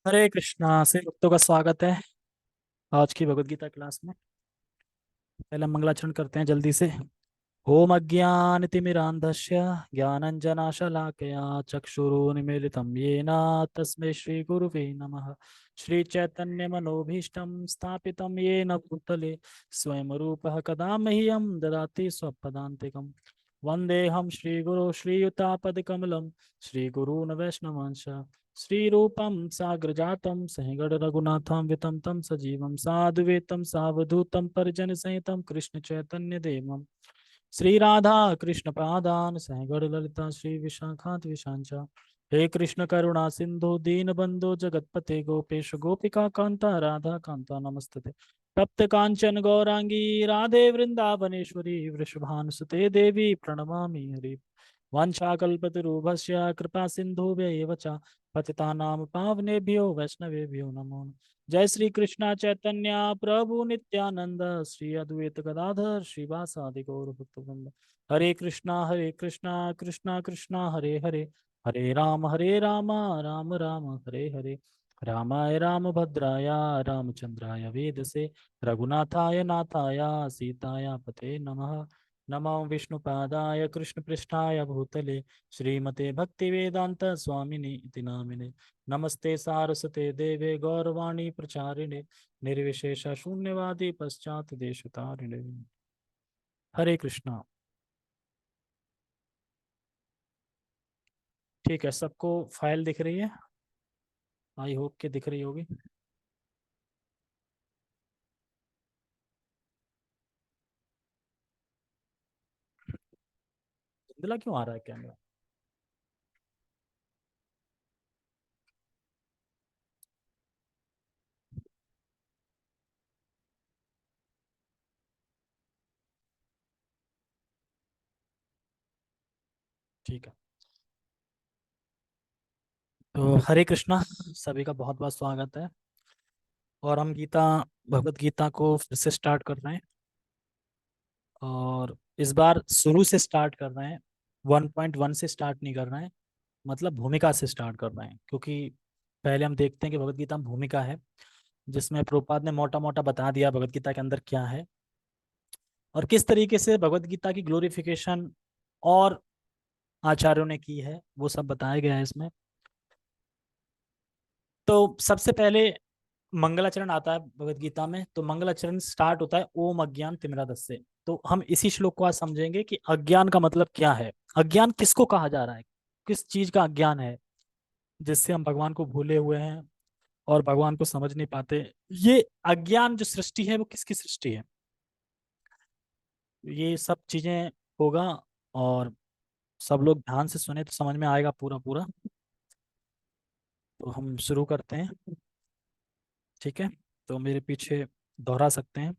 हरे कृष्णा से भक्तों का स्वागत है आज की भगवत गीता क्लास में। पहले हम मंगलाचरण करते हैं जल्दी से। ओम अज्ञानतिमिरान्धस्य ज्ञानञ्जनाशलाकया चक्षुरुन्मीलितं येन तस्मै श्रीगुरुवे नमः। श्रीचैतन्यमनोभीष्टं स्थापितं येन भूतले स्वयं रूपः कदा मह्यं ददाति स्वपदान्तिकम्। वन्देऽहं श्रीगुरो श्रीयुतापदकमलं श्रीगुरून् वैष्णवांश श्रीरूपं साग्रजातं सहिगणरघुनाथं वितं तं सजीवं साद्वैतं सावधूतं परिजनसहितं कृष्णचैतन्यदेवम् श्री राधा कृष्ण पादान सहगण ललिता श्री विशाखात विशांचा। हे कृष्ण करुणा सिंधु दीन बंधु जगतपते गोपेश गोपिका कांता राधा कांता नमस्तते। तप्त कांचन गौरांगी राधे वृंदावनेश्वरी वृषभानुसुते देवी प्रणमामि हरि। वाञ्छाकल्पतरुभ्यश्च कृपा सिन्धुभ्यैव च पतितानां पावनेभ्यो वैष्णवेभ्यो नमो नमः। जय श्री कृष्णा चैतन्य प्रभु नित्यानंद श्री अद्वैत गदाधर श्रीवासादि गौर भक्तवृंद। हरे कृष्णा कृष्णा कृष्णा हरे हरे, हरे राम राम राम हरे हरे। रामाय रामभद्राय रामचंद्राय वेदसे रघुनाथाय नाथाय सीताय पते नमः। नमो विष्णुपादाय कृष्णपृष्ठाय भूतले श्रीमते भक्तिवेदांत स्वामिनि इति नामिने। नमस्ते सारस्वते देवे गौरवाणी प्रचारिणे निर्विशेष शून्यवादी पश्चात देशतारिणे। हरे कृष्णा। ठीक है, सबको फाइल दिख रही है? आई होप के दिख रही होगी। धुंधला क्यों आ रहा है कैमरा? ठीक है, तो हरे कृष्णा, सभी का बहुत बहुत स्वागत है। और हम भगवत गीता को फिर से स्टार्ट कर रहे हैं। और इस बार शुरू से स्टार्ट कर रहे हैं, 1.1 से स्टार्ट नहीं कर रहे हैं। मतलब भूमिका से स्टार्ट कर रहे हैं, क्योंकि पहले हम देखते हैं कि भगवत गीता में भूमिका है, जिसमें प्रभुपाद ने मोटा मोटा बता दिया भगवत गीता के अंदर क्या है और किस तरीके से भगवत गीता की ग्लोरिफिकेशन और आचार्यों ने की है, वो सब बताया गया है इसमें। तो सबसे पहले मंगलाचरण आता है भगवत गीता में। तो मंगलाचरण स्टार्ट होता है ओम अज्ञान तिमिरादस्य से। तो हम इसी श्लोक को आज समझेंगे कि अज्ञान का मतलब क्या है, अज्ञान किसको कहा जा रहा है, किस चीज का अज्ञान है जिससे हम भगवान को भूले हुए हैं और भगवान को समझ नहीं पाते। ये अज्ञान जो सृष्टि है वो किसकी सृष्टि है, ये सब चीजें होगा। और सब लोग ध्यान से सुने तो समझ में आएगा पूरा पूरा। तो हम शुरू करते हैं। ठीक है, तो मेरे पीछे दोहरा सकते हैं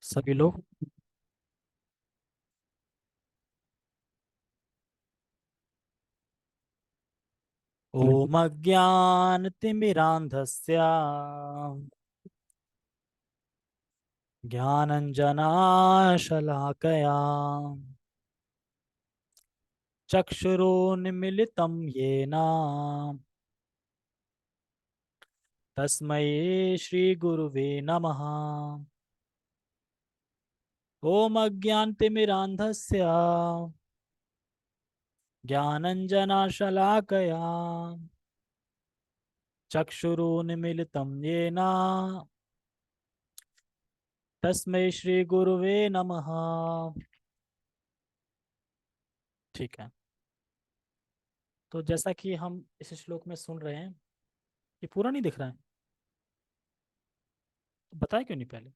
सभी लोग। ओम अज्ञानतिमिरान्धस्य ज्ञानञ्जनाशलाकया चक्षुरुन्मीलितं येन तस्मै श्रीगुरुवे नमः। ओम अज्ञानतिमिरान्धस्य ज्ञानञ्जनाशलाकया चक्षुरुन्मीलितं येन तस्मै श्रीगुरुवे नमः। ठीक है, तो जैसा कि हम इस श्लोक में सुन रहे हैं, ये पूरा नहीं दिख रहा है तो बताया क्यों नहीं पहले?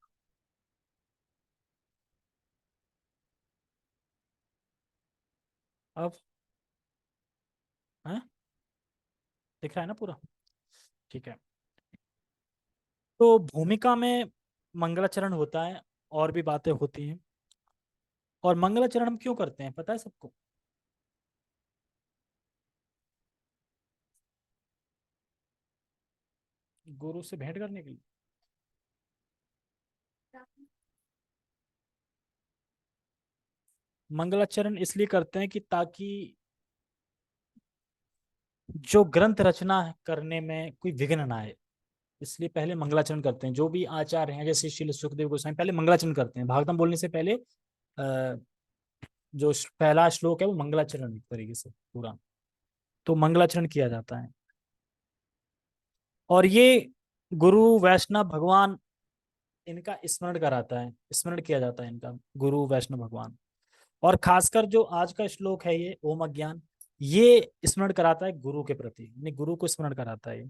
अब है, दिख रहा है ना पूरा? ठीक है, तो भूमिका में मंगलाचरण होता है और भी बातें होती हैं। और मंगलाचरण हम क्यों करते हैं पता है सबको? गुरु से भेंट करने के लिए। मंगलाचरण इसलिए करते हैं कि ताकि जो ग्रंथ रचना करने में कोई विघ्न ना आए, इसलिए पहले मंगलाचरण करते हैं। जो भी आचार्य हैं जैसे श्रील सुखदेव गोस्वामी पहले मंगलाचरण करते हैं। भागवतम बोलने से पहले जो पहला श्लोक है वो मंगलाचरण एक तरीके से पूरा, तो मंगलाचरण किया जाता है। और ये गुरु वैष्णव भगवान इनका स्मरण कराता है, स्मरण किया जाता है इनका, गुरु वैष्णव भगवान। और खासकर जो आज का श्लोक है ये ओम अज्ञान, ये स्मरण कराता है गुरु के प्रति, यानी गुरु को स्मरण कराता है।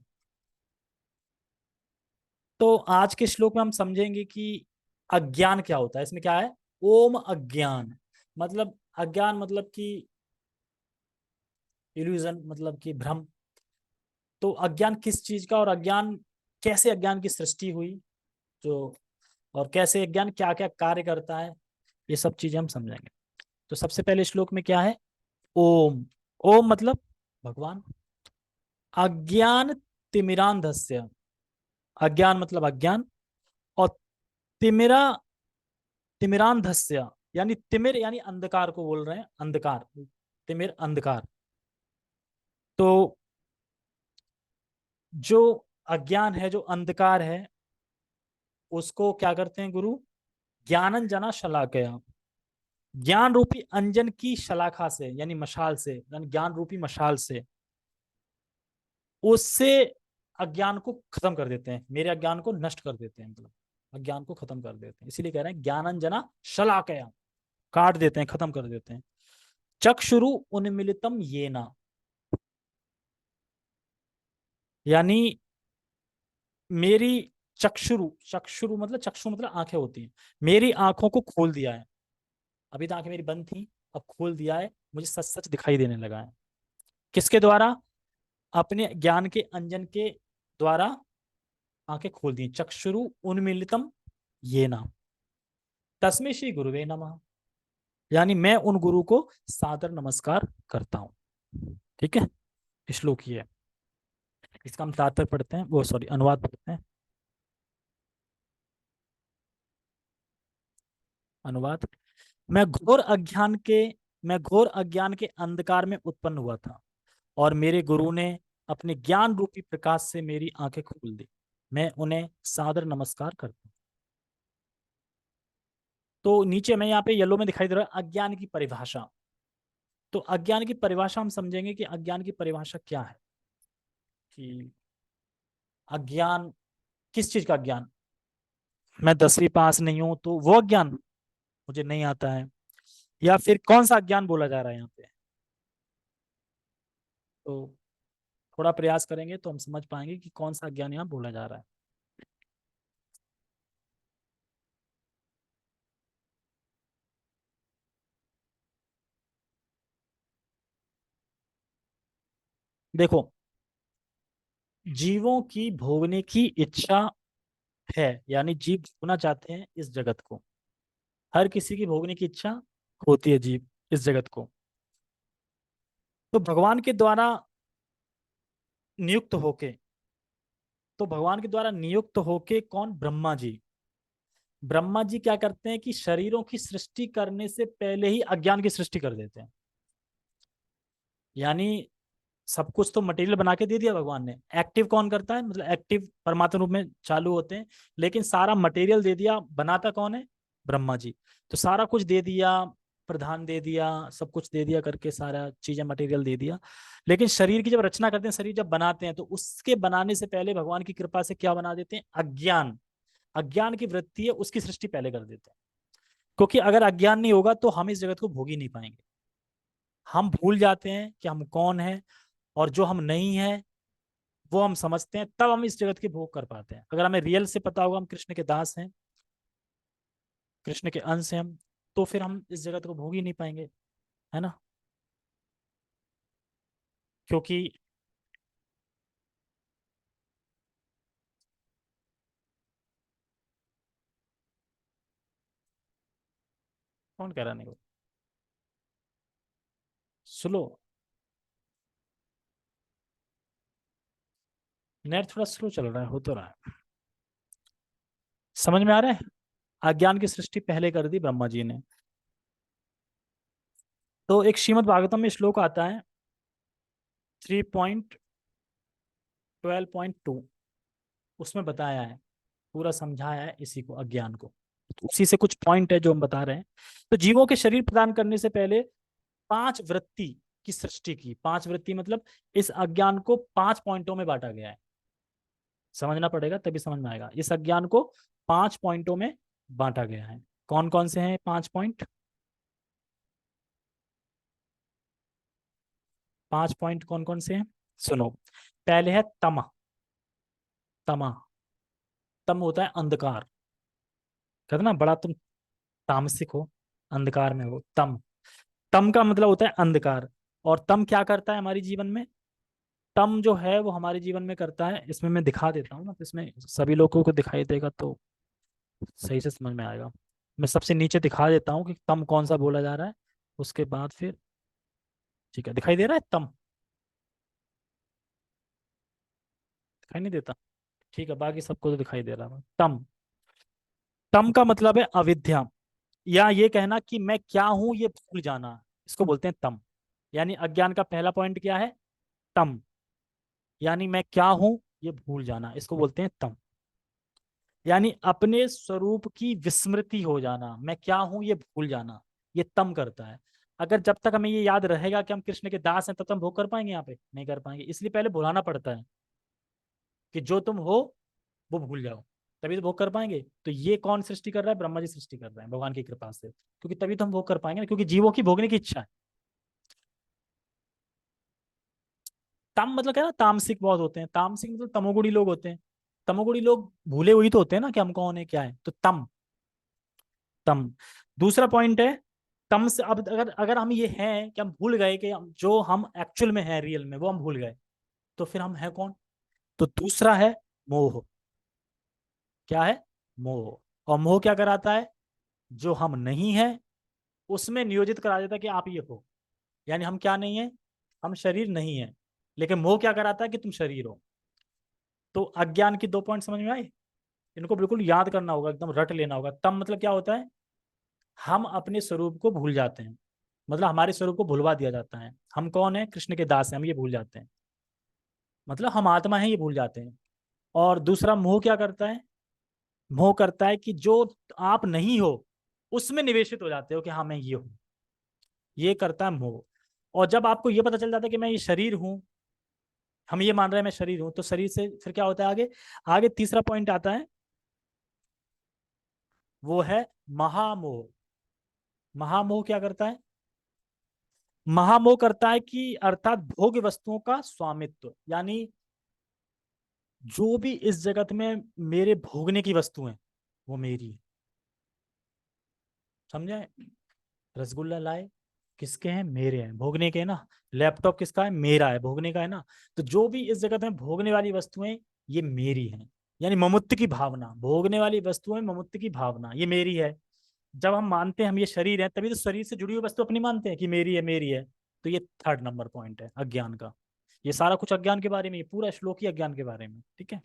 तो आज के श्लोक में हम समझेंगे कि अज्ञान क्या होता है। इसमें क्या है, ओम अज्ञान मतलब, अज्ञान मतलब कि इल्यूजन, मतलब कि भ्रम। तो अज्ञान किस चीज का, और अज्ञान कैसे, अज्ञान की सृष्टि हुई जो, और कैसे अज्ञान क्या क्या कार्य करता है, ये सब चीजें हम समझेंगे। तो सबसे पहले श्लोक में क्या है, ओम। ओम मतलब भगवान। अज्ञान तिमिरांधस्य, अज्ञान मतलब अज्ञान, और तिमिरा, तिमिरांधस्य यानी तिमिर यानी अंधकार को बोल रहे हैं, अंधकार, तिमिर अंधकार। तो जो अज्ञान है, जो अंधकार है, उसको क्या करते हैं गुरु, ज्ञानंजना शलाकया, ज्ञान रूपी अंजन की शलाखा से यानी मशाल से, यानी ज्ञान रूपी मशाल से, उससे अज्ञान को खत्म कर देते हैं, मेरे अज्ञान को नष्ट कर देते हैं, मतलब अज्ञान को खत्म कर देते हैं। इसीलिए कह रहे हैं ज्ञानंजना शलाकया, काट देते हैं, खत्म कर देते हैं। चक्षुरु उन्मिलितम येना, यानी मेरी चक्षुरु, चक्षुरु मतलब, चक्षु मतलब आंखें होती हैं, मेरी आंखों को खोल दिया है। अभी तो आंखें मेरी बंद थी, अब खोल दिया है, मुझे सच सच दिखाई देने लगा है। किसके द्वारा, अपने ज्ञान के अंजन के द्वारा आंखें खोल दी। चक्षुरु उन्मीलितम ये नाम, तस्मै श्री गुरुवे नमः, यानी मैं उन गुरु को सादर नमस्कार करता हूं। ठीक है, श्लोक ये है। इसका हम तात्पर्य पढ़ते हैं, वो सॉरी अनुवाद पढ़ते हैं। अनुवाद, मैं घोर अज्ञान के, मैं घोर अज्ञान के अंधकार में उत्पन्न हुआ था, और मेरे गुरु ने अपने ज्ञान रूपी प्रकाश से मेरी आंखें खोल दी। मैं उन्हें सादर नमस्कार करता हूँ। तो नीचे में यहाँ पे येलो में दिखाई दे रहा है अज्ञान की परिभाषा। तो अज्ञान की परिभाषा हम समझेंगे कि अज्ञान की परिभाषा क्या है, कि अज्ञान किस चीज का अज्ञान, मैं 10वीं पास नहीं हूं तो वो अज्ञान, मुझे नहीं आता है, या फिर कौन सा अज्ञान बोला जा रहा है यहाँ पे। तो थोड़ा प्रयास करेंगे तो हम समझ पाएंगे कि कौन सा अज्ञान यहाँ बोला जा रहा है। देखो, जीवों की भोगने की इच्छा है, यानी जीव भोगना चाहते हैं इस जगत को। हर किसी की भोगने की इच्छा होती है, जीव इस जगत को। तो भगवान के द्वारा नियुक्त होके, तो भगवान के द्वारा नियुक्त होके कौन, ब्रह्मा जी। ब्रह्मा जी क्या करते हैं कि शरीरों की सृष्टि करने से पहले ही अज्ञान की सृष्टि कर देते हैं। यानी सब कुछ तो मटेरियल बना के दे दिया भगवान ने, एक्टिव कौन करता है, मतलब एक्टिव परमात्मा रूप में चालू होते हैं, लेकिन सारा मटेरियल दे दिया, बनाता कौन है, ब्रह्मा जी। तो सारा कुछ दे दिया, प्रधान दे दिया, सब कुछ दे दिया करके, सारा चीजें मटेरियल दे दिया। लेकिन शरीर की जब रचना करते हैं, शरीर जब बनाते हैं, तो उसके बनाने से पहले भगवान की कृपा से क्या बना देते हैं, अज्ञान। अज्ञान की वृत्ति है उसकी सृष्टि पहले कर देते हैं। क्योंकि अगर अज्ञान नहीं होगा तो हम इस जगत को भोग ही नहीं पाएंगे। हम भूल जाते हैं कि हम कौन है, और जो हम नहीं है वो हम समझते हैं, तब हम इस जगत के भोग कर पाते हैं। अगर हमें रियल से पता होगा हम कृष्ण के दास हैं, कृष्ण के अंश हैं हम, तो फिर हम इस जगत को भोग ही नहीं पाएंगे, है ना। क्योंकि कौन कह रहा नहीं हो, स्लो, नेट थोड़ा स्लो चल रहा है, हो तो रहा है। समझ में आ रहा है, अज्ञान की सृष्टि पहले कर दी ब्रह्मा जी ने। तो एक श्रीमद् भागवतम में श्लोक आता है 3.2, 12.2 उसमें बताया है, पूरा समझाया है इसी को, अज्ञान को। तो उसी से कुछ पॉइंट है जो हम बता रहे हैं। तो जीवों के शरीर प्रदान करने से पहले 5 वृत्ति की सृष्टि की। 5 वृत्ति मतलब इस अज्ञान को 5 पॉइंटों में बांटा गया है। समझना पड़ेगा तभी समझ में आएगा। इस अज्ञान को 5 पॉइंटों में बांटा गया है। कौन कौन से हैं 5 पॉइंट? 5 पॉइंट कौन कौन से हैं, सुनो। पहले है तम। तमा। तम होता है अंधकार। कहते ना बड़ा तुम तामसिक हो, अंधकार में हो, तम। तम का मतलब होता है अंधकार। और तम क्या करता है हमारे जीवन में? तम जो है वो हमारे जीवन में करता है, इसमें मैं दिखा देता हूँ ना, तो इसमें सभी लोगों को दिखाई देगा तो सही से समझ में आएगा। मैं सबसे नीचे दिखा देता हूँ कि तम कौन सा बोला जा रहा है, उसके बाद फिर ठीक है। दिखाई दे रहा है तम? दिखाई नहीं देता? ठीक है, बाकी सबको तो दिखाई दे रहा है। तम। तम का मतलब है अविद्या, या ये कहना कि मैं क्या हूं ये भूल जाना, इसको बोलते हैं तम। यानी अज्ञान का पहला पॉइंट क्या है? तम। यानी मैं क्या हूं ये भूल जाना, इसको बोलते हैं तम। यानी अपने स्वरूप की विस्मृति हो जाना, मैं क्या हूं ये भूल जाना, ये तम करता है। अगर जब तक हमें ये याद रहेगा कि हम कृष्ण के दास हैं, तब तक हम भोग कर पाएंगे? यहाँ पे नहीं कर पाएंगे। इसलिए पहले भुलाना पड़ता है कि जो तुम हो वो भूल जाओ, तभी तो भोग कर पाएंगे। तो ये कौन सृष्टि कर रहा है? ब्रह्मा जी सृष्टि कर रहे हैं भगवान की कृपा से, क्योंकि तभी तो हम भोग कर पाएंगे ना, क्योंकि जीवों की भोगने की इच्छा है। तम मतलब क्या है ना, तामसिक बहुत होते हैं। तामसिक मतलब तमोगुणी लोग होते हैं। तमोगुणी लोग भूले हुए तो होते हैं ना कि हम कौन है क्या है, तो तम। तम। दूसरा पॉइंट है तम से, अब अगर अगर हम ये हैं कि हम भूल गए कि जो हम एक्चुअल में है, रियल में वो हम भूल गए, तो फिर हम हैं कौन? तो दूसरा है मोह। क्या है? मोह। और मोह क्या कराता है? जो हम नहीं है उसमें नियोजित करा देता है कि आप ये हो। यानी हम क्या नहीं है? हम शरीर नहीं है, लेकिन मोह क्या कराता है कि तुम शरीर हो। तो अज्ञान की 2 पॉइंट समझ में आए? इनको बिल्कुल याद करना होगा, एकदम रट लेना होगा। तब मतलब क्या होता है? हम अपने स्वरूप को भूल जाते हैं, मतलब हमारे स्वरूप को भुलवा दिया जाता है। हम कौन है? कृष्ण के दास हैं, हम ये भूल जाते हैं, मतलब हम आत्मा हैं ये भूल जाते हैं। और दूसरा मोह क्या करता है? मोह करता है कि जो आप नहीं हो उसमें निवेशित हो जाते हो कि हाँ मैं ये हूं। ये करता है मोह। और जब आपको ये पता चल जाता है कि मैं ये शरीर हूं, हम ये मान रहे हैं मैं शरीर हूं, तो शरीर से फिर क्या होता है आगे? आगे तीसरा पॉइंट आता है, वो है महामोह। महामोह क्या करता है? महामोह करता है कि अर्थात भोग्य वस्तुओं का स्वामित्व, यानी जो भी इस जगत में मेरे भोगने की वस्तु है वो मेरी है। समझे? रसगुल्ला लाए, किसके हैं? मेरे हैं, भोगने के हैं ना। लैपटॉप किसका है? मेरा है, भोगने का है ना। तो जो भी इस जगत में भोगने वाली वस्तुएं ये मेरी हैं। यानी ममुत्व की भावना, भोगने वाली वस्तुएं ममुत्व की भावना ये मेरी है। जब हम मानते हैं हम ये शरीर है, तभी तो शरीर से जुड़ी हुई वस्तु अपनी मानते हैं कि मेरी है मेरी है। तो ये थर्ड नंबर पॉइंट है अज्ञान का। ये सारा कुछ अज्ञान के बारे में, ये पूरा श्लोक ही अज्ञान के बारे में, ठीक है।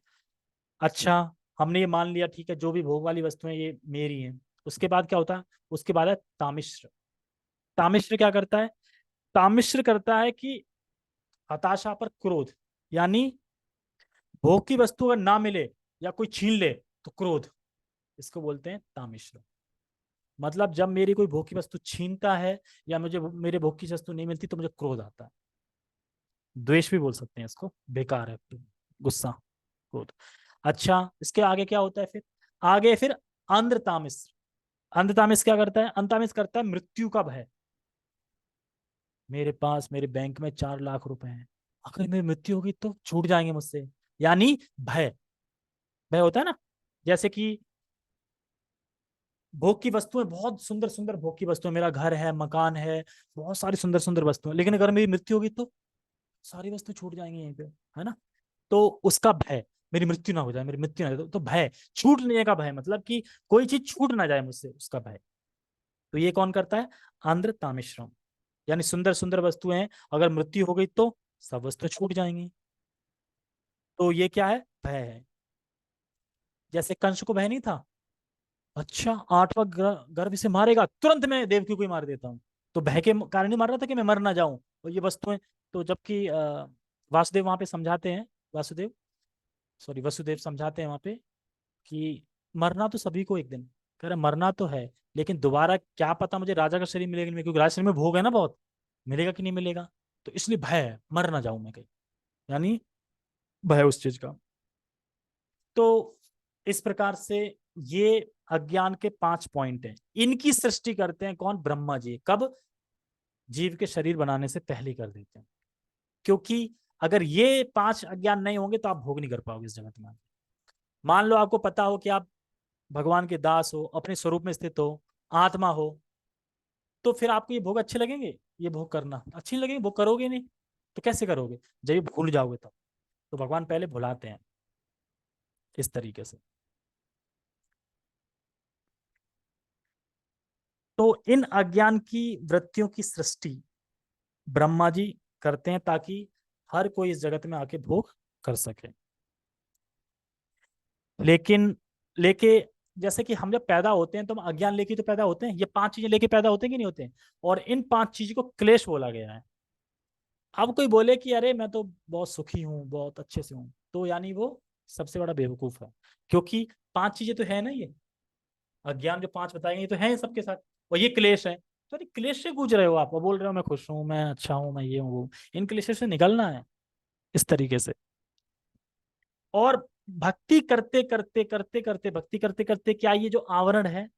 अच्छा, हमने ये मान लिया, ठीक है, जो भी भोग वाली वस्तुएं ये मेरी हैं। उसके बाद क्या होता है? उसके बाद है तामिश्र। तामिश्र क्या करता है? तामिश्र करता है कि हताशा पर क्रोध, यानी भोग की वस्तु अगर ना मिले या कोई छीन ले तो क्रोध, इसको बोलते हैं तामिश्र। मतलब जब मेरी कोई भोग की वस्तु छीनता है या मुझे मेरे भोग की वस्तु नहीं मिलती तो मुझे क्रोध आता है। द्वेष भी बोल सकते हैं इसको, बेकार है, गुस्सा, क्रोध। अच्छा, इसके आगे क्या होता है फिर? आगे फिर अंधतामिश्र। अंधतामिश्र क्या करता है? अंधतामिश्र करता है मृत्यु का भय। मेरे पास मेरे बैंक में 4 लाख रुपए हैं, अगर मेरी मृत्यु होगी तो छूट जाएंगे मुझसे, यानी भय। भय होता है ना, जैसे कि भोग की वस्तुएं, बहुत सुंदर सुंदर भोग की वस्तुएं, मेरा घर है, मकान है, बहुत सारी सुंदर सुंदर वस्तुएं, लेकिन अगर मेरी मृत्यु होगी तो सारी वस्तु छूट जाएंगी यहीं पे, है ना। तो उसका भय, मेरी मृत्यु ना हो जाए, मेरी मृत्यु ना हो जाए, तो भय, छूटने का भय, मतलब कि कोई चीज छूट ना जाए मुझसे, उसका भय। तो ये कौन करता है? आंध्र तामिश्रम। यानी सुंदर सुंदर वस्तुएं, अगर मृत्यु हो गई तो सब वस्तु छूट जाएंगी। तो ये क्या है? भय है। जैसे कंस को भय नहीं था, अच्छा 8वां गर्भ इसे मारेगा, तुरंत मैं देवकी को ही मार देता हूँ। तो भय के कारण ही मार रहा था कि मैं मर ना जाऊं, और ये वस्तुएं। तो जबकि वासुदेव वहां पे समझाते हैं, वासुदेव सॉरी वसुदेव समझाते हैं वहां पे कि मरना तो सभी को एक दिन, कह रहे मरना तो है, लेकिन दोबारा क्या पता मुझे राजा का शरीर मिलेगा कि नहीं, क्योंकि राजा शरीर में भोग है ना बहुत, मिलेगा कि नहीं मिलेगा। तो इसलिए भय है, मर ना जाऊं मैं कहीं, यानी भय उस चीज का। तो इस प्रकार से ये अज्ञान के 5 पॉइंट हैं। इनकी सृष्टि करते हैं कौन? ब्रह्मा जी। कब? जीव के शरीर बनाने से पहले कर देते हैं, क्योंकि अगर ये 5 अज्ञान नहीं होंगे तो आप भोग नहीं कर पाओगे इस जगत में। मान लो आपको पता हो कि आप भगवान के दास हो, अपने स्वरूप में स्थित हो, आत्मा हो, तो फिर आपको ये भोग अच्छे लगेंगे? ये भोग करना अच्छे नहीं लगेंगे, भोग करोगे नहीं। तो कैसे करोगे? जब ये भूल जाओगे तब। तो भगवान पहले भुलाते हैं इस तरीके से। तो इन अज्ञान की वृत्तियों की सृष्टि ब्रह्मा जी करते हैं, ताकि हर कोई इस जगत में आके भोग कर सके। लेकिन लेके जैसे कि हम जब पैदा होते हैं तो हम अज्ञान लेके तो पैदा होते हैं, ये 5 चीजें लेके पैदा होते हैं कि नहीं होते हैं? और इन 5 चीजों को क्लेश बोला गया है। अब कोई बोले कि अरे मैं तो बहुत सुखी हूँ, बहुत अच्छे से हूँ, तो यानी वो सबसे बड़ा बेवकूफ है। क्योंकि 5 चीजें तो है ना, ये अज्ञान जो 5 बताएंगे ये तो है सबके साथ, और ये क्लेश है। तो अरे क्लेश से गुजर रहे हो आप, और बोल रहे हो मैं खुश हूँ, मैं अच्छा हूँ, मैं ये हूँ वो। इन क्लेश से निकलना है इस तरीके से। और भक्ति करते करते करते करते भक्ति करते करते क्या, ये जो आवरण है,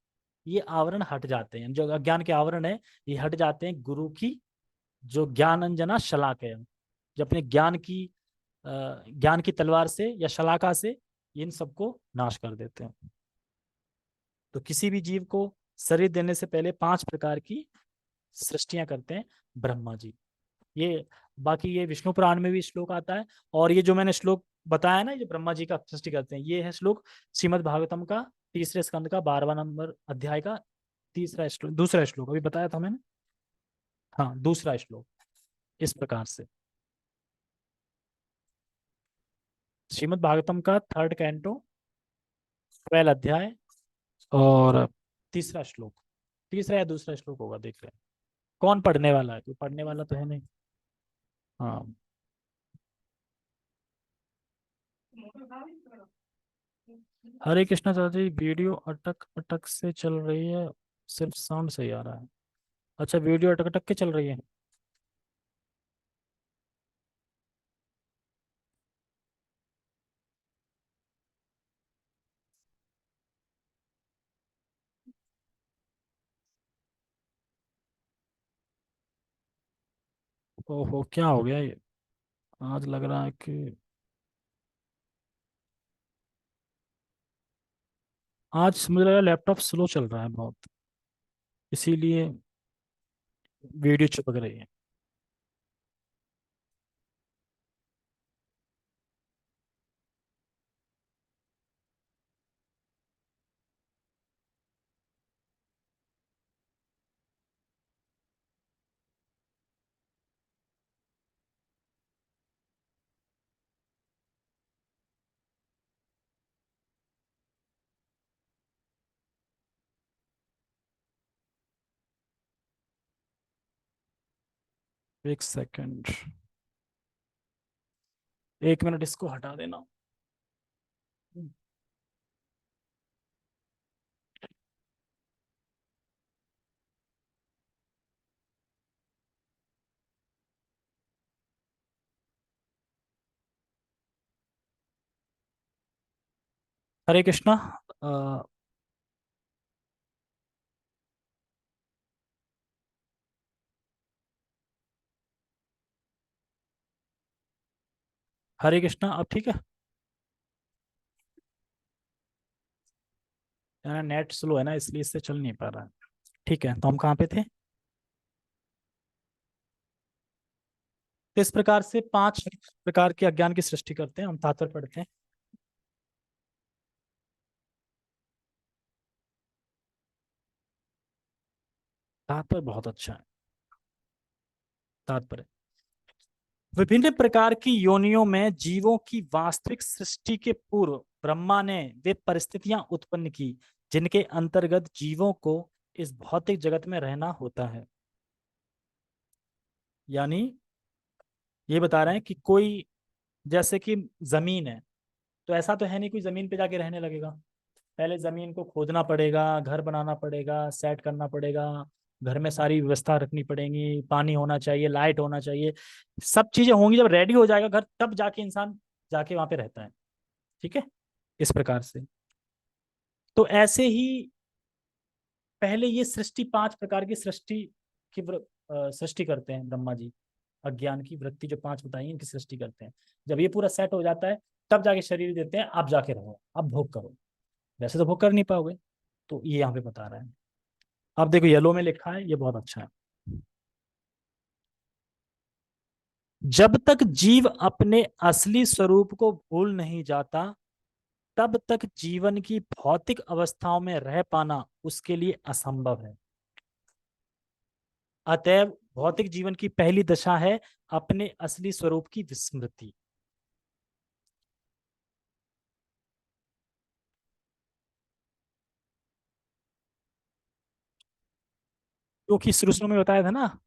ये आवरण हट जाते हैं, जो अज्ञान के आवरण है ये हट जाते हैं। गुरु की जो ज्ञान अंजना शलाका है, जो अपने ज्ञान की तलवार से या शलाका से इन सबको नाश कर देते हैं। तो किसी भी जीव को शरीर देने से पहले 5 प्रकार की सृष्टियां करते हैं ब्रह्मा जी। ये बाकी ये विष्णु पुराण में भी श्लोक आता है। और ये जो मैंने श्लोक बताया ना, ये जो ब्रह्मा जी का सृष्टि करते हैं, ये है श्लोक श्रीमद् भागवतम का 3रे स्कंद का 12वां नंबर अध्याय का तीसरा श्लोक, दूसरा श्लोक अभी बताया था मैंने। हाँ, दूसरा श्लोक इस प्रकार से। श्रीमद् भागवतम का 3rd कैंटो 12 अध्याय और तीसरा श्लोक, तीसरा या दूसरा श्लोक होगा, देख रहे हैं। कौन पढ़ने वाला है? कोई पढ़ने वाला तो है नहीं। हाँ। हरे कृष्णा चाचा जी, वीडियो अटक अटक से चल रही है, सिर्फ साउंड सही आ रहा है। अच्छा, वीडियो अटक अटक के चल रही है। ओहो, क्या हो गया ये? आज लग रहा है कि आज मुझे लग रहा है लैपटॉप स्लो चल रहा है बहुत, इसीलिए वीडियो चिपक रही है। एक सेकंड, 1 मिनट इसको हटा देना। हरे कृष्णा। अ, हरे कृष्णा, अब ठीक है? यार नेट स्लो है ना, इसलिए इससे चल नहीं पा रहा है। ठीक है, तो हम कहाँ पे थे? तो इस प्रकार से 5 प्रकार के अज्ञान की सृष्टि करते हैं। हम तात्पर्य पढ़ते हैं। तात्पर्य बहुत अच्छा है। तात्पर्य, विभिन्न प्रकार की योनियों में जीवों की वास्तविक सृष्टि के पूर्व ब्रह्मा ने वे परिस्थितियां उत्पन्न की जिनके अंतर्गत जीवों को इस भौतिक जगत में रहना होता है। यानी ये बता रहे हैं कि कोई, जैसे कि जमीन है, तो ऐसा तो है नहीं कोई जमीन पे जाके रहने लगेगा। पहले जमीन को खोदना पड़ेगा, घर बनाना पड़ेगा, सेट करना पड़ेगा, घर में सारी व्यवस्था रखनी पड़ेगी, पानी होना चाहिए, लाइट होना चाहिए, सब चीजें होंगी। जब रेडी हो जाएगा घर, तब जाके इंसान जाके वहां पे रहता है। ठीक है, इस प्रकार से। तो ऐसे ही पहले ये सृष्टि, 5 प्रकार की सृष्टि की सृष्टि करते हैं ब्रह्मा जी। अज्ञान की वृत्ति जो 5 बताई है, इनकी सृष्टि करते हैं। जब ये पूरा सेट हो जाता है, तब जाके शरीर देते हैं, अब जाके रहो, अब भोग करो। वैसे तो भोग कर नहीं पाओगे। तो ये यहाँ पे बता रहा है। अब देखो येलो में लिखा है, ये बहुत अच्छा है। जब तक जीव अपने असली स्वरूप को भूल नहीं जाता, तब तक जीवन की भौतिक अवस्थाओं में रह पाना उसके लिए असंभव है। अतएव भौतिक जीवन की पहली दशा है अपने असली स्वरूप की विस्मृति। क्योंकि शुरू में बताया था ना,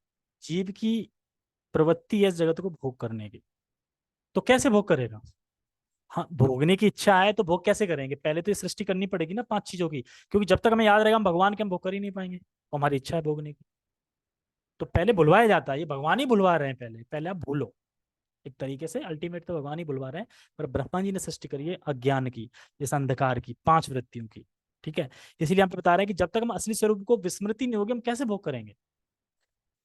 जीव की प्रवृत्ति है इस जगत को भोग करने की। तो कैसे भोग करेगा? हाँ, भोगने की इच्छा है तो भोग कैसे करेंगे? पहले तो ये सृष्टि करनी पड़ेगी ना 5 चीजों की, क्योंकि जब तक हमें याद रहेगा हम भगवान के, हम भोग कर ही नहीं पाएंगे, और हमारी इच्छा है भोगने की। तो पहले बुलवाया जाता है, ये भगवान ही बुलवा रहे हैं, पहले पहले आप भूलो। एक तरीके से अल्टीमेट तो भगवान ही बुलवा रहे हैं, पर ब्रह्मा जी ने सृष्टि करी है अज्ञान की, इस अंधकार की, 5 वृत्तियों की। ठीक है, इसीलिए हम पे बता रहे हैं कि जब तक हम असली स्वरूप को विस्मृति नहीं होगी, हम कैसे भोग करेंगे?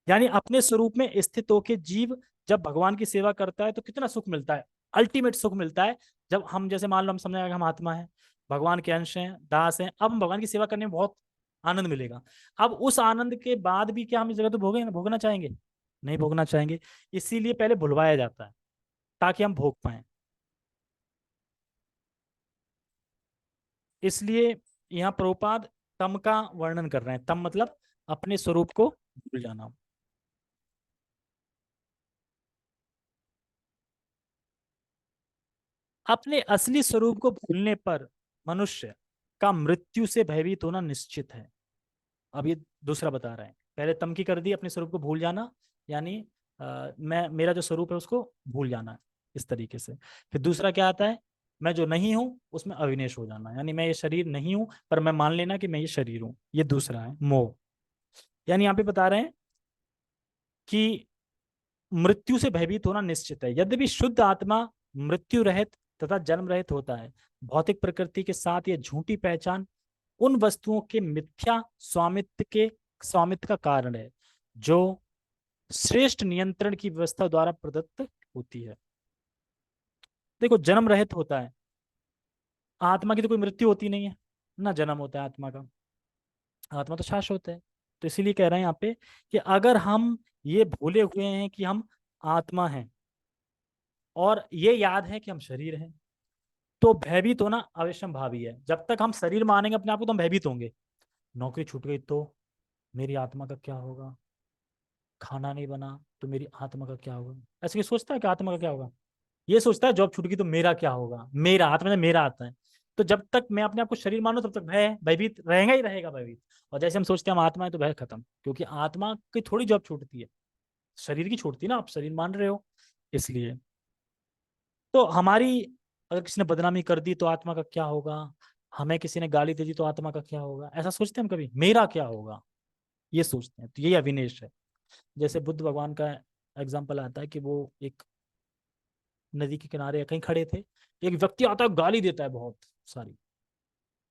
यानी अपने स्वरूप में स्थित होकर जीव जब भगवान की सेवा करता है तो कितना सुख मिलता है, अल्टीमेट सुख मिलता है। जब हम, जैसे मान लो हम समझेंगे कि हम आत्मा है, भगवान के अंश हैं, दास हैं, अब हम भगवान की सेवा करने में बहुत आनंद मिलेगा। अब उस आनंद के बाद भी क्या हम इस जगह तो भोगेंगे, भोगना चाहेंगे? नहीं भोगना चाहेंगे। इसीलिए पहले भुलवाया जाता है ताकि हम भोग पाए। इसलिए यहाँ प्रभुपाद तम का वर्णन कर रहे हैं। तम मतलब अपने स्वरूप को भूल जाना। अपने असली स्वरूप को भूलने पर मनुष्य का मृत्यु से भयभीत होना निश्चित है। अब ये दूसरा बता रहे हैं, पहले तम की कर दी, अपने स्वरूप को भूल जाना, यानी मैं, मेरा जो स्वरूप है उसको भूल जाना, इस तरीके से। फिर दूसरा क्या आता है? मैं जो नहीं हूं उसमें अविनेश हो जाना, यानी मैं ये शरीर नहीं हूं, पर मैं मान लेना कि मैं ये शरीर हूं। ये दूसरा है मोह। यानी यहाँ पे बता रहे हैं कि मृत्यु से भयभीत होना निश्चित है। यद्यपि शुद्ध आत्मा मृत्यु रहित तथा जन्म रहित होता है, भौतिक प्रकृति के साथ यह झूठी पहचान उन वस्तुओं के मिथ्या स्वामित्व का कारण है, जो श्रेष्ठ नियंत्रण की व्यवस्था द्वारा प्रदत्त होती है। देखो, जन्म रहित होता है, आत्मा की तो कोई मृत्यु होती नहीं है, ना जन्म होता है आत्मा का, आत्मा तो शाश्वत है। तो इसीलिए कह रहे हैं यहाँ पे कि अगर हम ये भूले हुए हैं कि हम आत्मा हैं, और ये याद है कि हम शरीर हैं, तो भयभीत होना अवश्यंभावी है। जब तक हम शरीर मानेंगे अपने आप को, तो हम भयभीत होंगे। नौकरी छूट गई तो मेरी आत्मा का क्या होगा? खाना नहीं बना तो मेरी आत्मा का क्या होगा? ऐसे ही सोचता है कि आत्मा का क्या होगा? ये सोचता है जॉब छूट गई तो मेरा क्या होगा, मेरा आत्मा में मेरा आता है। तो जब तक मैं अपने आप को शरीर मानू, तब तक भय, भयभीत रहेगा ही रहेगा, भयभीत। और जैसे हम सोचते हैं हम आत्मा है, तो भय खत्म, क्योंकि आत्मा की थोड़ी जॉब छूटती है, शरीर की छूटती है ना, आप शरीर मान रहे हो इसलिए। तो हमारी, अगर किसी ने बदनामी कर दी तो आत्मा का क्या होगा? हमें किसी ने गाली दे दी तो आत्मा का क्या होगा? ऐसा सोचते हैं हम कभी, मेरा क्या होगा? ये सोचते हैं। तो यही अविनेश है। जैसे बुद्ध भगवान का एग्जाम्पल आता है कि वो एक नदी के किनारे या कहीं खड़े थे, एक व्यक्ति आता है गाली देता है बहुत सारी,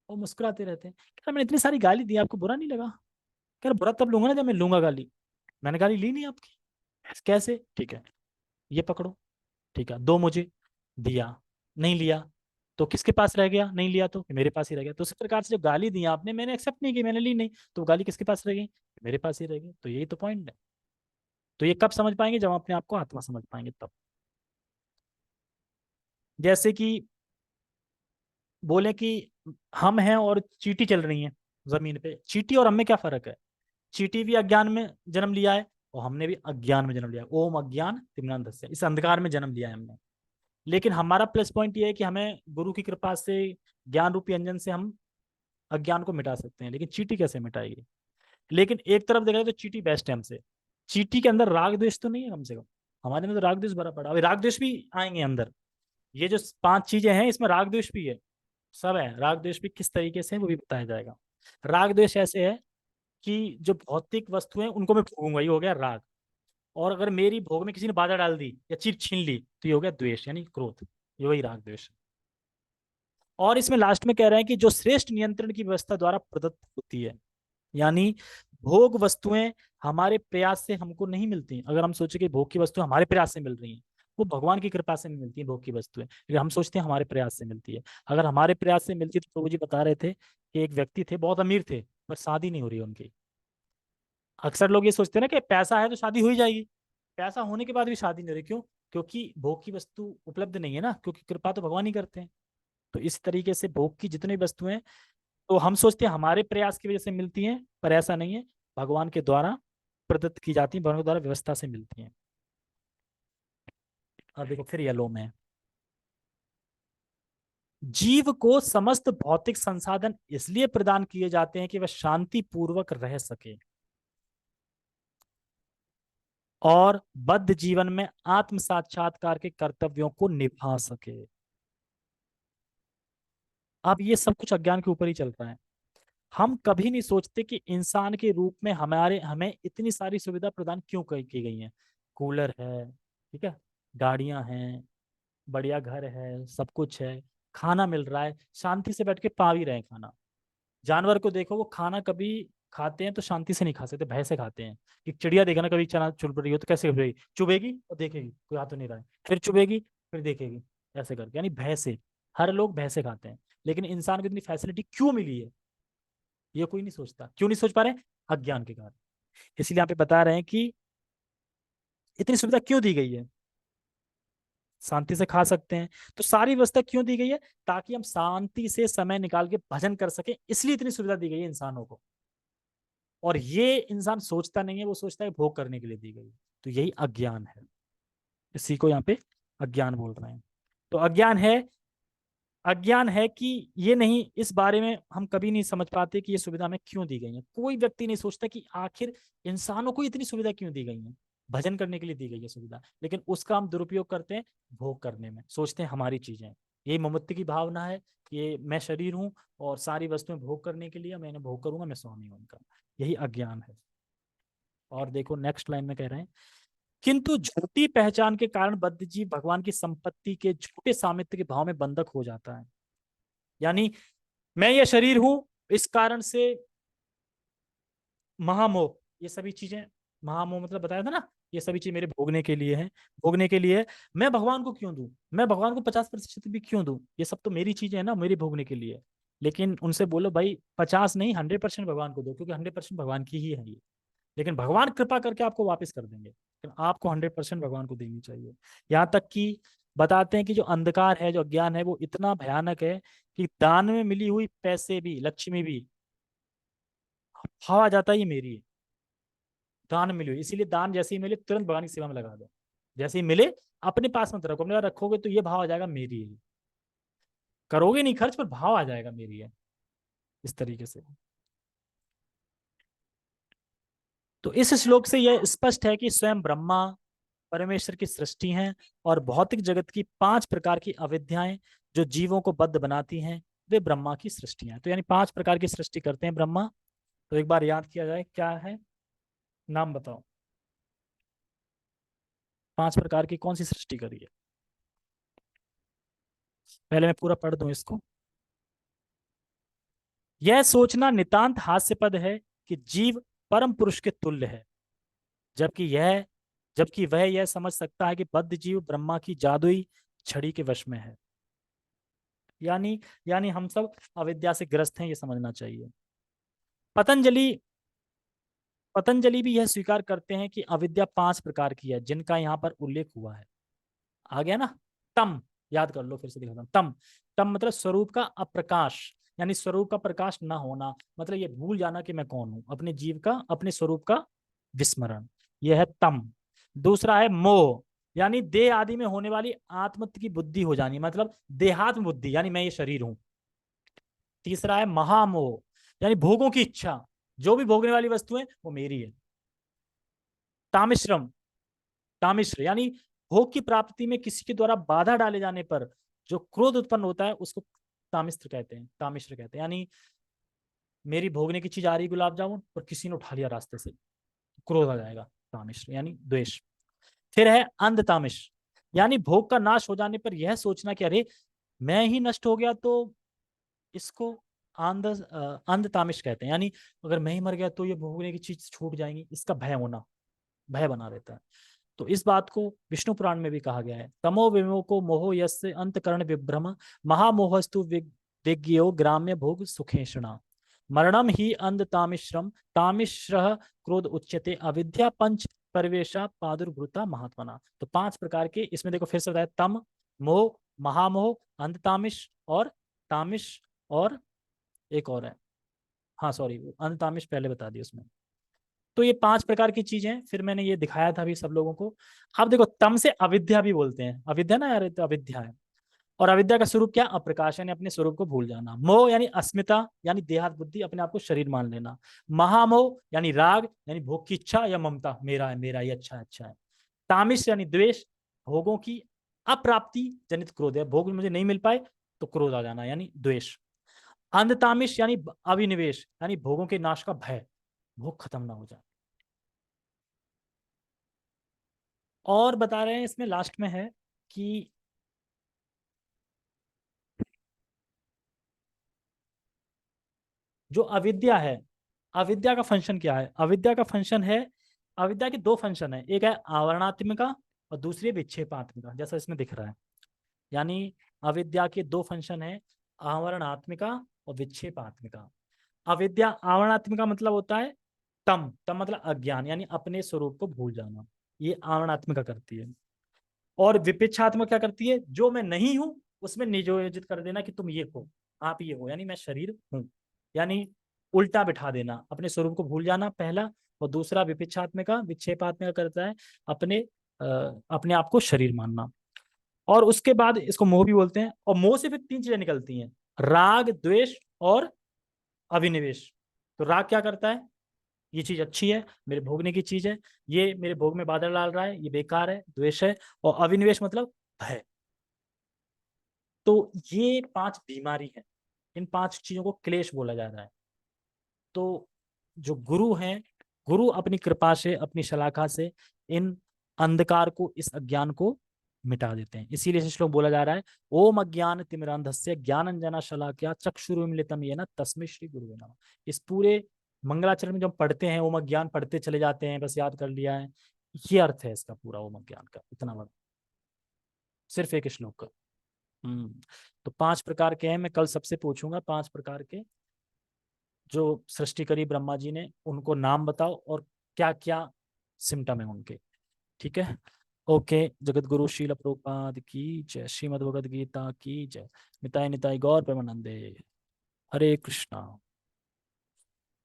और मुस्कुराते रहते हैं, क्या मैंने इतनी सारी गाली दी, आपको बुरा नहीं लगा? कह रहे बुरा तब लूंगा ना जब मैं लूंगा गाली, मैंने गाली ली नहीं आपकी। कैसे? ठीक है, ये पकड़ो, ठीक है, दो मुझे। दिया, नहीं लिया तो किसके पास रह गया? नहीं लिया तो मेरे पास ही रह गया। तो उसी प्रकार से जो गाली दी आपने, मैंने एक्सेप्ट नहीं की, मैंने ली नहीं, तो गाली किसके पास रह गई? मेरे पास ही रह गई। तो यही तो पॉइंट है। तो ये कब समझ पाएंगे? जब हम अपने आप को आत्मा समझ पाएंगे तब। जैसे कि बोले कि हम हैं और चींटी चल रही है जमीन पे, चींटी और हम में क्या फर्क है? चींटी भी अज्ञान में जन्म लिया है, और हमने भी अज्ञान में जन्म लिया है। ओम अज्ञान तिमिरांधस्य, इस अंधकार में जन्म लिया है हमने। लेकिन हमारा प्लस पॉइंट ये है कि हमें गुरु की कृपा से, ज्ञान रूपी अंजन से हम अज्ञान को मिटा सकते हैं। लेकिन चींटी कैसे मिटाएगी? लेकिन एक तरफ देखा जाए तो चींटी बेस्ट है हमसे। चींटी के अंदर राग द्वेष तो नहीं है कम से कम, हमारे अंदर तो राग द्वेष भरा पड़ा, अभी राग द्वेष भी आएंगे अंदर। ये जो 5 चीजें हैं इसमें राग द्वेष भी है, सब है। राग द्वेष भी किस तरीके से है वो भी बताया जाएगा। राग द्वेष ऐसे है कि जो भौतिक वस्तु है उनको मैं भोगूंगा, ये हो गया राग। और अगर मेरी भोग में किसी ने बाधा डाल दी या चीज छीन ली तो ये हो गया द्वेष यानी क्रोध। ये वही राग द्वेष है। और इसमें लास्ट में कह रहे हैं कि जो श्रेष्ठ नियंत्रण की व्यवस्था द्वारा प्रदत्त होती है, यानी भोग वस्तुएं हमारे प्रयास से हमको नहीं मिलती। अगर हम सोचे कि भोग की वस्तुएं हमारे प्रयास से मिल रही हैं, वो भगवान की कृपा से नहीं मिलती है भोग की वस्तुएं, लेकिन हम सोचते हैं हमारे प्रयास से मिलती है। अगर हमारे प्रयास से मिलती तो प्रभु जी बता रहे थे कि एक व्यक्ति थे, बहुत अमीर थे, पर शादी नहीं हो रही उनकी। अक्सर लोग ये सोचते हैं ना कि पैसा है तो शादी हो ही जाएगी, पैसा होने के बाद भी शादी नहीं हो रही, क्यों? क्योंकि भोग की वस्तु उपलब्ध नहीं है ना, क्योंकि कृपा तो भगवान ही करते हैं। तो इस तरीके से भोग की जितनी वस्तुएं, तो हम सोचते हैं हमारे प्रयास की वजह से मिलती हैं, पर ऐसा नहीं है, भगवान के द्वारा प्रदत्त की जाती है, भगवान के द्वारा व्यवस्था से मिलती हैं। और देखो फिर येलो में, जीव को समस्त भौतिक संसाधन इसलिए प्रदान किए जाते हैं कि वह शांति पूर्वक रह सके और बद्ध जीवन में आत्म साक्षात्कार के कर्तव्यों को निभा सके। अब ये सब कुछ अज्ञान के ऊपर ही चल रहा है। हम कभी नहीं सोचते कि इंसान के रूप में हमारे हमें इतनी सारी सुविधा प्रदान क्यों की गई हैं। कूलर है, ठीक है, गाड़ियां हैं, बढ़िया घर है, सब कुछ है, खाना मिल रहा है, शांति से बैठ के पा भी रहे हैं खाना। जानवर को देखो, वो खाना कभी खाते हैं तो शांति से नहीं खा सकते, भय से खाते हैं। एक चिड़िया देखा ना, कभी चना चुभ रही हो तो कैसे चुभेगी? चुभेगी और देखेगी कोई आ तो नहीं रहा है, फिर चुभेगी, फिर देखेगी, ऐसे करके, यानी भय से। हर लोग भय से खाते हैं। लेकिन इंसान को इतनी फैसिलिटी क्यों मिली है, ये कोई नहीं सोचता। क्यों नहीं सोच पा रहे? अज्ञान के कारण। इसलिए यहाँ पे बता रहे हैं कि इतनी सुविधा क्यों दी गई है, शांति से खा सकते हैं, तो सारी व्यवस्था क्यों दी गई है? ताकि हम शांति से समय निकाल के भजन कर सके, इसलिए इतनी सुविधा दी गई है इंसानों को। और ये इंसान सोचता नहीं है, वो सोचता है भोग करने के लिए दी गई है। तो यही अज्ञान है, इसी को यहाँ पे अज्ञान बोल रहे हैं। तो अज्ञान है, अज्ञान है कि ये नहीं, इस बारे में हम कभी नहीं समझ पाते कि ये सुविधा हमें क्यों दी गई है। कोई व्यक्ति नहीं सोचता कि आखिर इंसानों को इतनी सुविधा क्यों दी गई है। भजन करने के लिए दी गई है सुविधा, लेकिन उसका हम दुरुपयोग करते हैं भोग करने में, सोचते हैं हमारी चीजें। यही ममत्व की भावना है, ये मैं शरीर हूँ और सारी वस्तुएं भोग करने के लिए, मैंने भोग करूंगा, मैं स्वामी हूं उनका। यही अज्ञान है। और देखो नेक्स्ट लाइन में कह रहे हैं, किंतु झूठी पहचान के कारण बद्ध जीव भगवान की संपत्ति के झूठे सामित्य के भाव में बंधक हो जाता है। यानी मैं ये शरीर हूं, इस कारण से महामोह, ये सभी चीजें, महामोह मतलब बताया था ना, ये सभी चीज मेरे भोगने के लिए है, भोगने के लिए है। मैं भगवान को क्यों दूं, मैं भगवान को 50% भी क्यों दूं, ये सब तो मेरी चीजें है ना, मेरी भोगने के लिए। लेकिन उनसे बोलो भाई 50 नहीं 100% भगवान को दो, क्योंकि 100% भगवान की ही है ये। लेकिन भगवान कृपा करके आपको वापस कर देंगे, लेकिन आपको 100% भगवान को देनी चाहिए। यहाँ तक कि बताते हैं कि जो अंधकार है, जो अज्ञान है, वो इतना भयानक है कि दान में मिली हुई पैसे भी, लक्ष्मी भी, भाव आ जाता है ये मेरी है, दान मिली हुई। इसीलिए दान जैसे ही मिले तुरंत भगवान की सेवा में लगा दो, जैसे ही मिले अपने पास मत रखो, अपने पास रखोगे तो ये भाव आ जाएगा मेरी है, करोगे नहीं खर्च पर भाव आ जाएगा मेरी है, इस तरीके से। तो इस श्लोक से यह स्पष्ट है कि स्वयं ब्रह्मा परमेश्वर की सृष्टि हैं, और भौतिक जगत की 5 प्रकार की अविद्याएं जो जीवों को बद्ध बनाती हैं, वे ब्रह्मा की सृष्टियां हैं। तो यानी 5 प्रकार की सृष्टि करते हैं ब्रह्मा। तो एक बार याद किया जाए क्या है, नाम बताओ, 5 प्रकार की कौन सी सृष्टि करी है? पहले मैं पूरा पढ़ दूं इसको। यह सोचना नितांत हास्यपद है कि जीव परम पुरुष के तुल्य है, जबकि यह जबकि वह यह समझ सकता है कि बद्ध जीव ब्रह्मा की जादुई छड़ी के वश में है। यानी यानी हम सब अविद्या से ग्रस्त हैं, ये समझना चाहिए। पतंजलि पतंजलि भी यह स्वीकार करते हैं कि अविद्या 5 प्रकार की है, जिनका यहाँ पर उल्लेख हुआ है। आ गया ना? तम, याद कर लो, फिर से दिखाता हूं। तम, तम मतलब स्वरूप का अप्रकाश, यानी स्वरूप का प्रकाश ना होना, मतलब ये भूल जाना कि मैं कौन हूं, अपने जीव का, अपने स्वरूप का विस्मरण, यह है तम। दूसरा है मोह, यानी देह आदि में होने वाली आत्मत्व की बुद्धि हो जानी, मतलब देहात्म बुद्धि, यानी मैं ये शरीर हूं। तीसरा है महामोह, यानी भोगों की इच्छा, जो भी भोगने वाली वस्तु है वो मेरी है। तामिश्रम, तामिश्र यानी भोग की प्राप्ति में किसी के द्वारा बाधा डाले जाने पर जो क्रोध उत्पन्न होता है उसको तामिश्र कहते हैं, तामिश्र कहते हैं। यानी मेरी भोगने की चीज आ रही गुलाब जामुन और किसी ने उठा लिया रास्ते से, क्रोध आ जाएगा, तामिश्र यानी द्वेष। फिर है अंध तामिश्र, यानी भोग का नाश हो जाने पर यह सोचना कि अरे मैं ही नष्ट हो गया, तो इसको अंध तामिश कहते हैं। यानी अगर मैं ही मर गया तो ये भोगने की चीज छूट जाएंगी, इसका भय होना, भय बना रहता है। तो इस बात को विष्णु पुराण में भी कहा गया है, तमो विमोको मोहो यस्य अंतकरण विभ्रम महामोहस्तु विज्ञो ग्राम्य भोग सुखेषणा मरणम ही अंध तामिश्रम तामिश्र क्रोध उच्यते अविद्या पंच परिवेशा पादुर्भूता महात्मना। तो 5 प्रकार के इसमें देखो फिर से बताया, तम, मोह, महामोह, अंध तामिश और तामिश, और एक और है, हाँ सॉरी अंध तामिश पहले बता दिया उसमें। तो ये 5 प्रकार की चीजें हैं। फिर मैंने ये दिखाया था अभी सब लोगों को। अब देखो तम से अविद्या भी बोलते हैं, अविद्या ना यार, तो अविद्या है। और अविद्या का स्वरूप क्या? अप्रकाश, यानी अपने स्वरूप को भूल जाना। मोह यानी अस्मिता, यानी देहात बुद्धि, अपने आप को शरीर मान लेना। महामोह यानी राग, यानी भोग की इच्छा या ममता, मेरा है, मेरा ही अच्छा है, अच्छा है। तामिश यानी द्वेष, भोगों की अप्राप्ति जनित क्रोध है, भोग मुझे नहीं मिल पाए तो क्रोध आ जाना, यानी द्वेष। अंधतामिश यानी अविनिवेश, यानी भोगों के नाश का भय, भोग खत्म ना हो जाए। और बता रहे हैं इसमें लास्ट में है कि जो अविद्या है, अविद्या का फंक्शन क्या है? अविद्या का फंक्शन है, अविद्या के 2 फंक्शन है, एक है आवरणात्मिका और दूसरी है विक्षेपात्मिका, जैसा इसमें दिख रहा है। यानी अविद्या के 2 फंक्शन है, आवरणात्मिका और विक्षेपात्मिका। अविद्या आवरणात्मिका मतलब होता है तम, तम मतलब अज्ञान, यानी अपने स्वरूप को भूल जाना, ये आवरणात्मिका करती है। और विपिच्छात्मक क्या करती है? जो मैं नहीं हूं उसमें नियोजित कर देना कि तुम ये हो, आप ये हो, यानी मैं शरीर हूं, यानी उल्टा बिठा देना, अपने स्वरूप को भूल जाना पहला। और दूसरा विपिच्छात्मिका, विक्षेपात्मिका करता है अपने आप को शरीर मानना। और उसके बाद इसको मोह भी बोलते हैं। और मोह से फिर 3 चीजें निकलती हैं, राग, द्वेष और अभिनिवेश। तो राग क्या करता है? ये चीज अच्छी है, मेरे भोगने की चीज है, ये मेरे भोग में बादल डाल रहा है, ये बेकार है, द्वेष है। और अविनिवेश मतलब भय। तो ये 5 बीमारी है, इन 5 चीजों को क्लेश बोला जा रहा है। तो जो गुरु हैं, गुरु अपनी कृपा से, अपनी शलाका से इन अंधकार को, इस अज्ञान को मिटा देते हैं। इसीलिए इस श्लोक बोला जा रहा है, ओम अज्ञान तिमिरांधस्य ज्ञानंजना शलाकया चक्षुरुन्मिलितम येन तस्मै श्री गुरुवे नमः। इस पूरे मंगलाचरण में जब पढ़ते हैं ओम अज्ञान, पढ़ते चले जाते हैं, बस याद कर लिया है, ये अर्थ है इसका पूरा ओम अज्ञान का, इतना बड़ा, सिर्फ एक श्लोक का। तो 5 प्रकार के हैं, मैं कल सबसे पूछूंगा 5 प्रकार के जो सृष्टि करी ब्रह्मा जी ने, उनको नाम बताओ और क्या क्या सिम्टम है उनके। ठीक है, ओके। जगत गुरु शील प्रभुपाद की जय, श्रीमद् भगवद गीता की जय, निताय निताय गौर प्रेमानंदे, हरे कृष्णा।